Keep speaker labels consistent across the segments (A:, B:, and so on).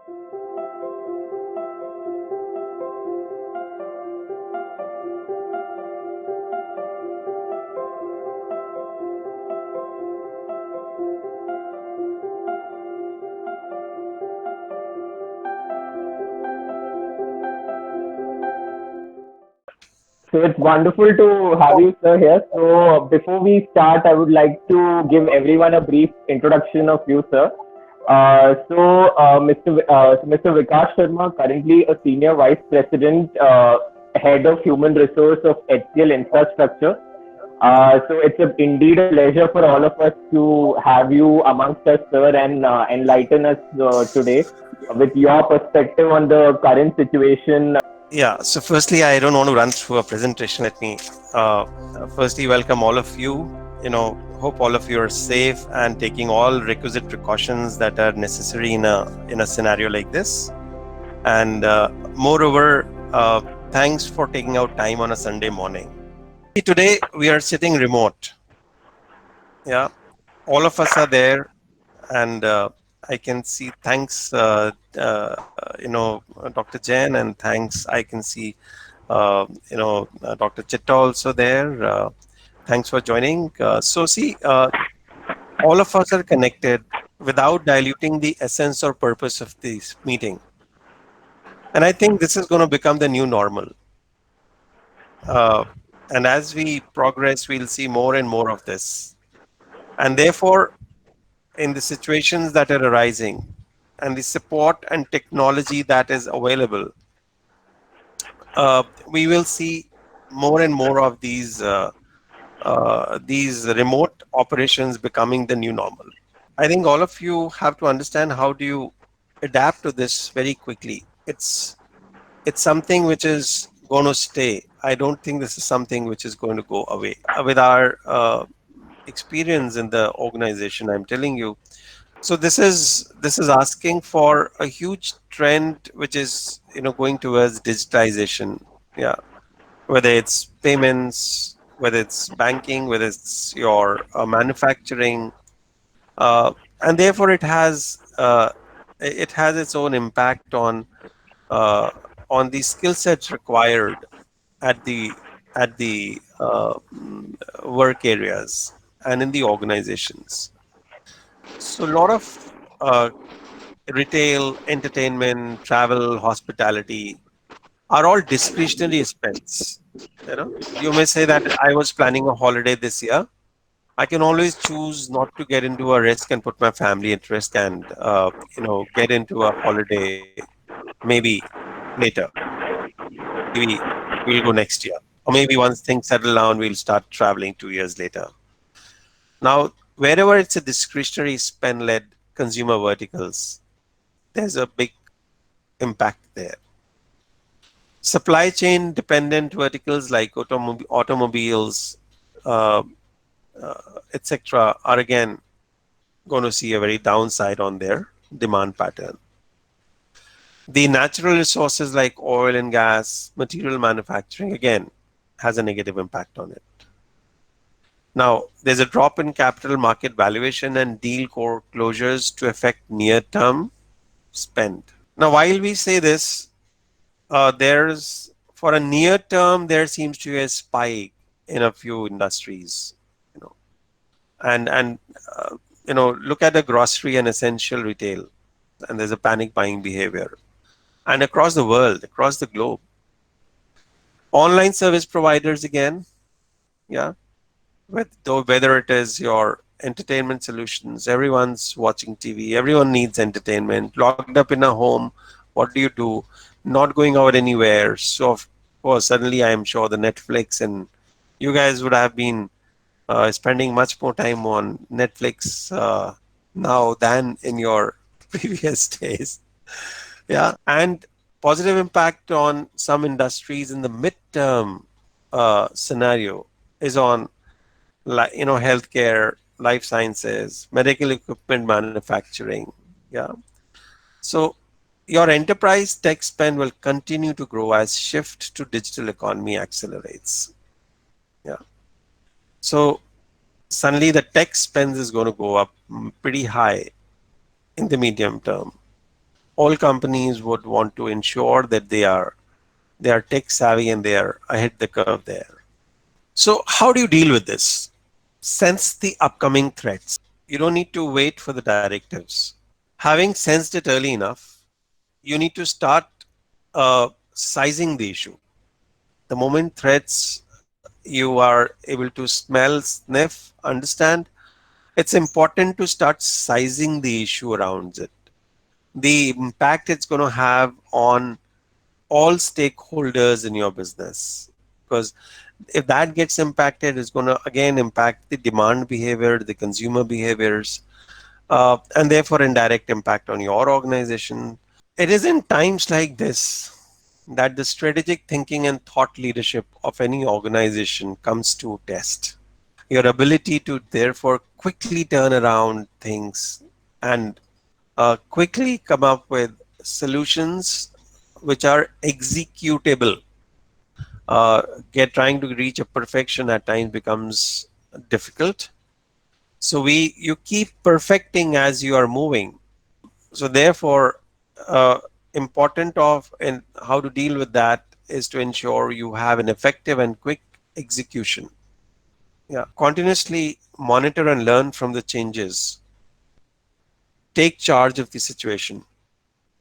A: So it's wonderful to have you, sir, here. So before we start, I would like to give everyone a brief introduction of you, sir. Mr. Vikas Sharma, currently a senior vice president, head of human resource of HCL Infrastructure. So it's indeed a pleasure for all of us to have you amongst us, sir, and enlighten us today with your perspective on the current situation.
B: Yeah, so firstly, I don't want to run through a presentation. Let me firstly welcome all of you. Hope all of you are safe and taking all requisite precautions that are necessary in a scenario like this. And moreover, thanks for taking out time on a Sunday morning. Today we are sitting remote. Yeah, all of us are there, and I can see. Thanks, Dr. Jain, and thanks. I can see, Dr. Chitta also there. Thanks for joining. So see, all of us are connected without diluting the essence or purpose of this meeting. And I think this is going to become the new normal. And as we progress, we'll see more and more of this. And therefore, in the situations that are arising and the support and technology that is available, we will see more and more of these remote operations becoming the new normal. I think all of you have to understand how do you adapt to this very quickly. It's something which is going to stay. I don't think this is something which is going to go away. With our experience in the organization, I'm telling you. So this is asking for a huge trend, which is going towards digitization. Yeah, whether it's payments, whether it's banking, whether it's your manufacturing, and therefore it has its own impact uh, on the skill sets required at the work areas and in the organizations. So a lot of retail, entertainment, travel, hospitality are all discretionary spends. You may say that I was planning a holiday this year. I can always choose not to get into a risk and put my family at risk and get into a holiday maybe later. Maybe we'll go next year, or maybe once things settle down, we'll start traveling 2 years later. Now, wherever it's a discretionary spend-led consumer verticals, there's a big impact there. Supply chain dependent verticals like automobiles, uh, etc., are again going to see a very downside on their demand pattern. The natural resources like oil and gas, material manufacturing, again, has a negative impact on it. Now, there's a drop in capital market valuation and deal core closures to affect near-term spend. Now, while we say this, there's for a near term, there seems to be a spike in a few industries, you know, and look at the grocery and essential retail, and there's a panic buying behavior, and across the world, across the globe, online service providers again, yeah, whether it is your entertainment solutions, everyone's watching TV, everyone needs entertainment, locked up in a home. What do you do? Not going out anywhere. So of course, suddenly I am sure the Netflix, and you guys would have been spending much more time on Netflix now than in your previous days. Yeah, and positive impact on some industries in the midterm scenario is on healthcare, life sciences, medical equipment manufacturing. Yeah. So your enterprise tech spend will continue to grow as shift to digital economy accelerates. Yeah. So suddenly the tech spend is going to go up pretty high in the medium term. All companies would want to ensure that they are tech savvy and they are ahead the curve there. So how do you deal with this? Sense the upcoming threats. You don't need to wait for the directives. Having sensed it early enough, you need to start sizing the issue. The moment threats you are able to smell, sniff, understand, it's important to start sizing the issue around it. The impact it's going to have on all stakeholders in your business. Because if that gets impacted, it's going to again impact the demand behavior, the consumer behaviors, and therefore indirect impact on your organization. It is in times like this that the strategic thinking and thought leadership of any organization comes to test. Your ability to therefore quickly turn around things and quickly come up with solutions which are executable. Get trying to reach a perfection at times becomes difficult. So you keep perfecting as you are moving. So therefore, uh, important of and how to deal with that is to ensure you have an effective and quick execution. Yeah, continuously monitor and learn from the changes. Take charge of the situation.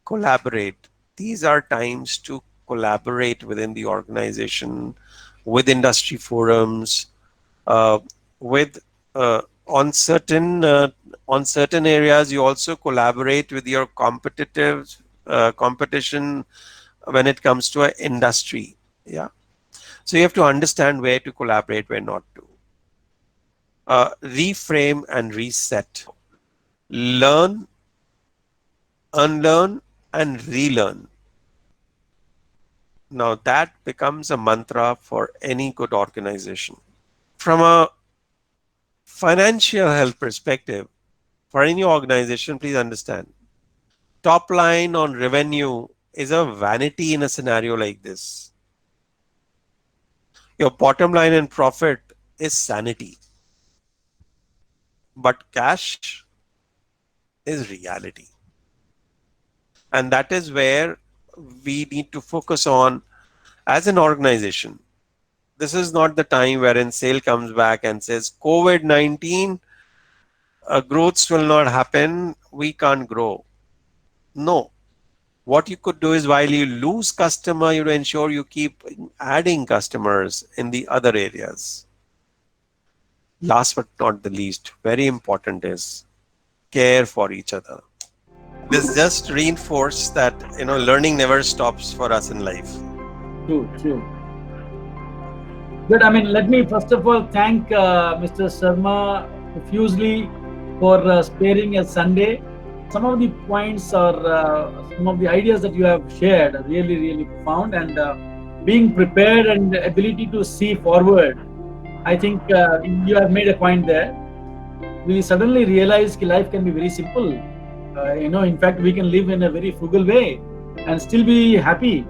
B: Collaborate. These are times to collaborate within the organization, with industry forums, uh, with on certain areas. You also collaborate with your competition when it comes to an industry. Yeah, so you have to understand where to collaborate, where not to. Reframe and reset. Learn, unlearn, and relearn. Now that becomes a mantra for any good organization. From a financial health perspective, for any organization, please understand, top line on revenue is a vanity in a scenario like this. Your bottom line and profit is sanity, but cash is reality. And that is where we need to focus on as an organization. This is not the time wherein sale comes back and says COVID 19 growths will not happen, we can't grow. No. What you could do is while you lose customer, you ensure you keep adding customers in the other areas. Last but not the least, very important is care for each other. This just reinforces that learning never stops for us in life.
C: True, true. Good. I mean, let me first of all thank Mr. Sharma profusely for sparing a Sunday. Some of the points or some of the ideas that you have shared are really, really profound, and being prepared and ability to see forward. I think you have made a point there. We suddenly realize that life can be very simple. In fact, we can live in a very frugal way and still be happy.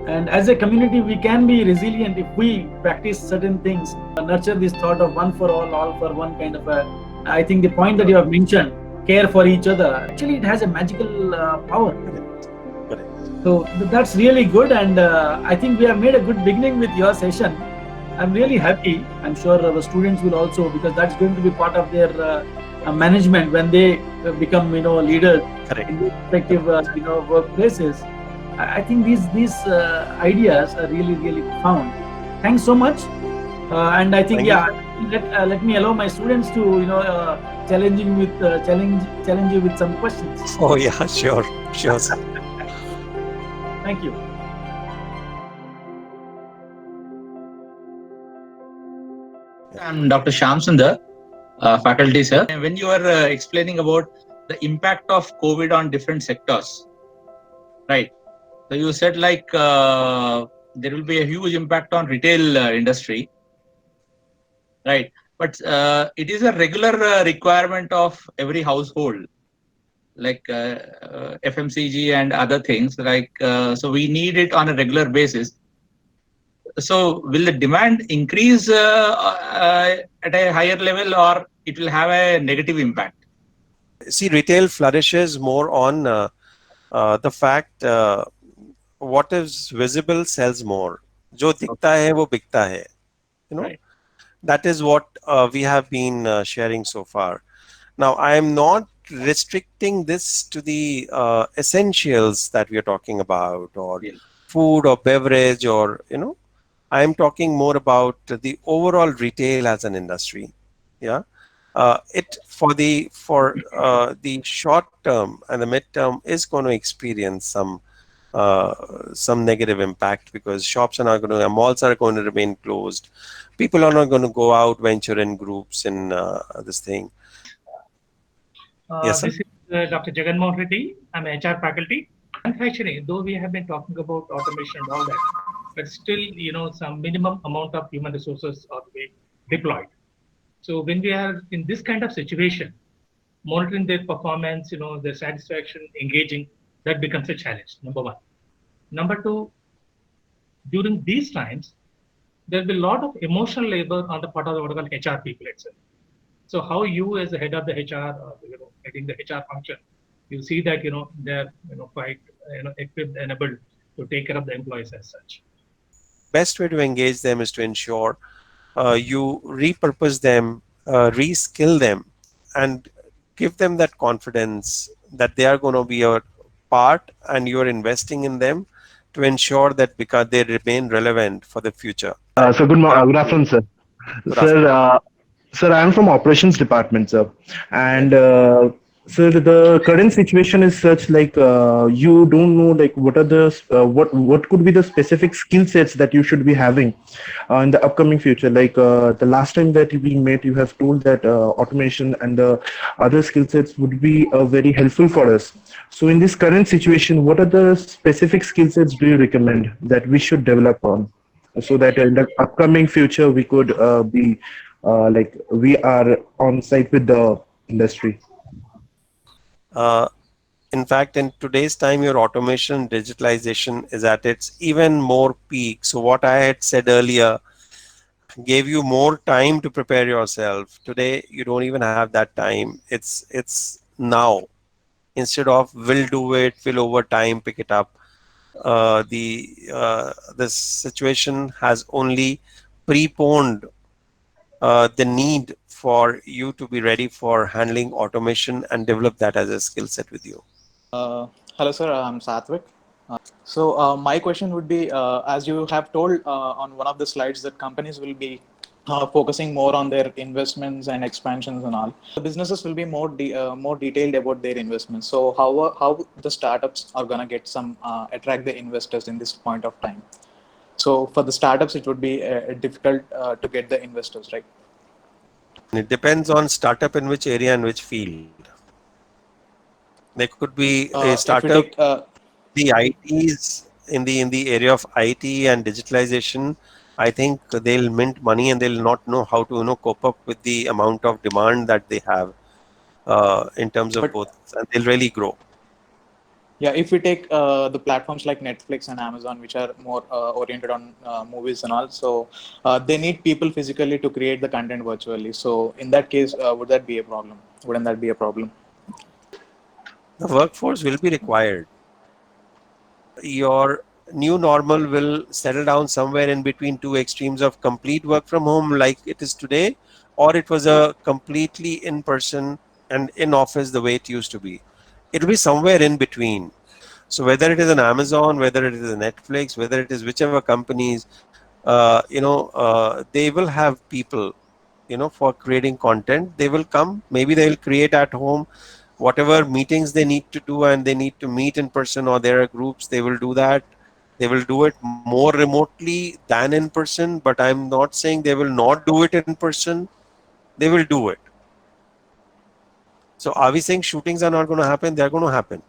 C: And as a community, we can be resilient if we practice certain things, nurture this thought of one for all for one kind of a. I think the point that you have mentioned, care for each other, actually it has a magical power.
B: Correct.
C: So that's really good, and I think we have made a good beginning with your session. I'm really happy. I'm sure our students will also, because that's going to be part of their management when they become leaders
B: Correct.
C: in their respective workplaces. I think these ideas are really, really profound. Thanks so much. And I think let me allow my students to challenge you with some questions.
B: Oh yeah, sure, sir.
C: Thank you.
D: I'm Dr. Shamsundar, faculty sir. When you are explaining about the impact of COVID on different sectors, right? So you said there will be a huge impact on retail industry, right? But it is a regular requirement of every household, like FMCG and other things. So we need it on a regular basis. So will the demand increase at a higher level, or it will have a negative impact?
B: See, retail flourishes more on The fact what is visible sells more. जो दिखता है वो बिकता है. You know,
D: Right.
B: that is what we have been sharing so far. Now, I am not restricting this to the essentials that we are talking about, or
D: Yes.
B: food or beverage, or I am talking more about the overall retail as an industry. Yeah, it for the short term and the mid term is going to experience some negative impact, because shops are not going to, malls are going to remain closed. People are not going to go out, venture in groups in this thing. Yes, sir.
E: This is Dr. Jaganmohan Reddy. I'm HR faculty. Manufacturing, though we have been talking about automation and all that, but still, some minimum amount of human resources are to be deployed. So when we are in this kind of situation, monitoring their performance, their satisfaction, engaging, that becomes a challenge. Number one. Number two, during these times, there'll be a lot of emotional labor on the part of the what we call HR people itself. So how you, as the head of the HR, or, heading the HR function, you see that they're quite equipped and able to take care of the employees as such.
B: Best way to engage them is to ensure you repurpose them, reskill them, and give them that confidence that they are going to be a part, and you're investing in them to ensure that because they remain relevant for the future.
F: Good afternoon, sir.
B: Good
F: Sir,
B: afternoon.
F: sir, I am from operations department, sir,
B: Yes.
F: and sir, the current situation is such like you don't know like what are the what could be the specific skill sets that you should be having in the upcoming future. Like the last time that we met, you have told that automation and the other skill sets would be very helpful for us. So in this current situation, what are the specific skill sets do you recommend that we should develop on, so that in the upcoming future we could be like we are on site with the industry.
B: Uh, in fact, in today's time, your automation digitalization is at its even more peak. So what I had said earlier gave you more time to prepare yourself. Today, you don't even have that time. It's now. Instead of will do it, will over time pick it up. This situation has only preponed the need for you to be ready for handling automation and develop that as a skill set with you.
G: Hello, sir. I'm Satvik. So my question would be, as you have told on one of the slides, that companies will be focusing more on their investments and expansions and all. The businesses will be more detailed about their investments. So how the startups are gonna get some attract the investors in this point of time? So for the startups, it would be difficult to get the investors, right?
B: It depends on startup in which area and which field. There could be a
G: If you
B: startup,
G: take
B: the ITs in the area of IT and digitalization. I think they'll mint money and they'll not know how to cope up with the amount of demand that they have in terms of
G: but
B: both, and they'll really grow.
G: yeah, if we take the platforms like Netflix and Amazon, which are more oriented on movies and all, so they need people physically to create the content virtually. So in that case, would that be a problem? Wouldn't that be a problem?
B: The workforce will be required. Your new normal will settle down somewhere in between two extremes of complete work from home like it is today, or it was a completely in person and in office the way it used to be. It'll be somewhere in between. So whether it is an Amazon, whether it is a Netflix, whether it is whichever companies, they will have people, for creating content. They will come, maybe they will create at home whatever meetings they need to do, and they need to meet in person, or there are groups, they will do that. They will do it more remotely than in person, but I'm not saying they will not do it in person. They will do it. So are we saying shootings are not going to happen? They're going to happen.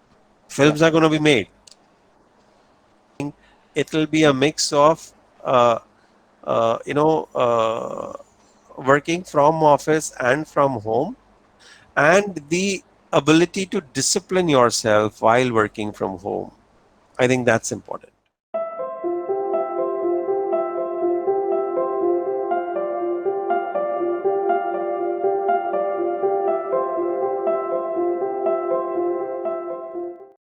G: Yeah.
B: Films are going to be made. It will be a mix of uh, uh, you know uh, working from office and from home, and the ability to discipline yourself while working from home. I think that's important.